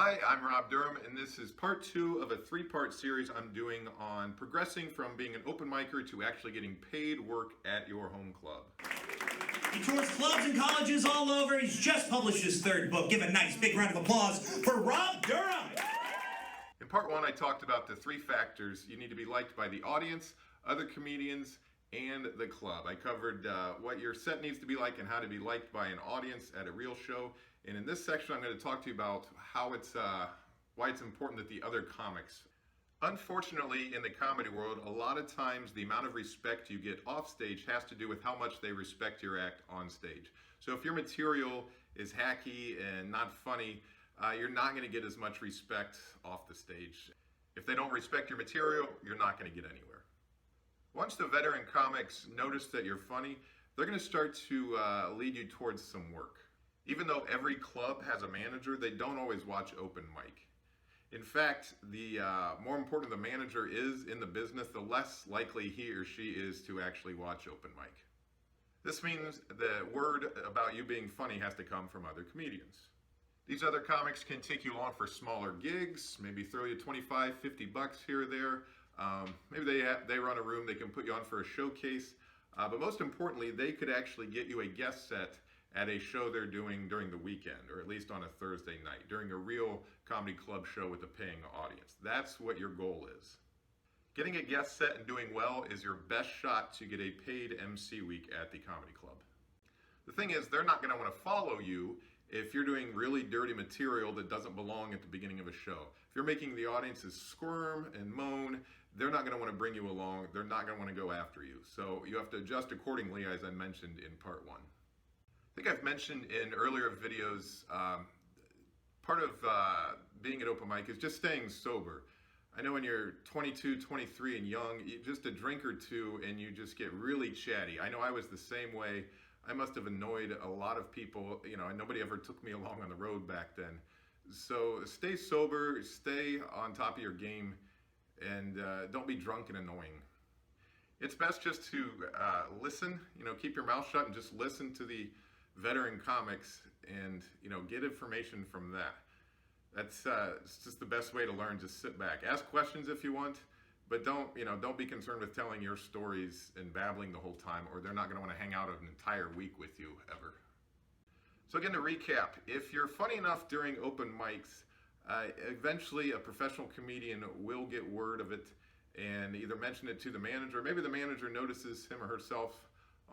Hi, I'm Rob Durham, and this is part two of a three-part series I'm doing on progressing from being an open micer to actually getting paid work at your home club. He tours clubs and colleges all over. He's just published his third book. Give a nice big round of applause for Rob Durham. In part one, I talked about the three factors you need to be liked by the audience, other comedians, and the club. I covered what your set needs to be like and how to be liked by an audience at a real show. And in this section, I'm going to talk to you about how why it's important that the other comics. Unfortunately, in the comedy world, a lot of times the amount of respect you get off stage has to do with how much they respect your act on stage. So if your material is hacky and not funny, you're not going to get as much respect off the stage. If they don't respect your material, you're not going to get anywhere. Once the veteran comics notice that you're funny, they're going to start to lead you towards some work. Even though every club has a manager, they don't always watch open mic. In fact, the more important the manager is in the business, the less likely he or she is to actually watch open mic. This means the word about you being funny has to come from other comedians. These other comics can take you on for smaller gigs, maybe throw you 25, 50 bucks here or there. Maybe they run a room, they can put you on for a showcase. But most importantly, they could actually get you a guest set at a show they're doing during the weekend, or at least on a Thursday night, during a real comedy club show with a paying audience. That's what your goal is. Getting a guest set and doing well is your best shot to get a paid MC week at the comedy club. The thing is, they're not going to want to follow you if you're doing really dirty material that doesn't belong at the beginning of a show. If you're making the audiences squirm and moan, they're not going to want to bring you along. They're not going to want to go after you. So you have to adjust accordingly, as I mentioned in part one. I think I've mentioned in earlier videos, part of being at open mic is just staying sober. I know when you're 22, 23 and young, just a drink or two and you just get really chatty. I know I was the same way. I must have annoyed a lot of people, and nobody ever took me along on the road back then. So stay sober, stay on top of your game, and don't be drunk and annoying. It's best just to listen, keep your mouth shut and just listen to the veteran comics and get information from that. That's it's just the best way to learn. Just sit back, ask questions if you want, but don't be concerned with telling your stories and babbling the whole time, or they're not going to want to hang out an entire week with you ever. So again, to recap, if you're funny enough during open mics, eventually a professional comedian will get word of it and either mention it to the manager. Maybe the manager notices him or herself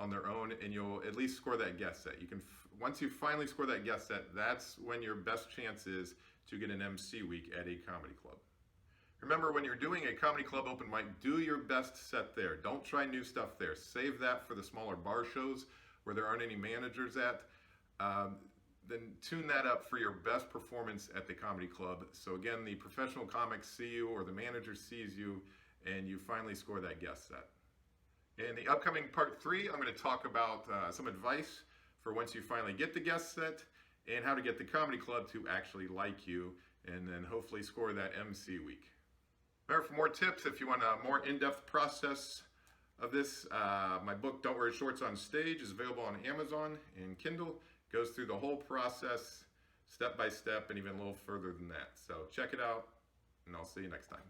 on their own, and you'll at least score that guest set. Once you finally score that guest set, that's when your best chance is to get an MC week at a comedy club. Remember, when you're doing a comedy club open mic, do your best set there. Don't try new stuff there. Save that for the smaller bar shows where there aren't any managers at. Then tune that up for your best performance at the comedy club. So again, the professional comics see you or the manager sees you and you finally score that guest set. In the upcoming part 3, I'm going to talk about some advice for once you finally get the guest set and how to get the comedy club to actually like you and then hopefully score that MC week. Remember, for more tips, if you want a more in-depth process of this, my book, Don't Wear Shorts on Stage, is available on Amazon and Kindle. It goes through the whole process, step by step, and even a little further than that. So check it out, and I'll see you next time.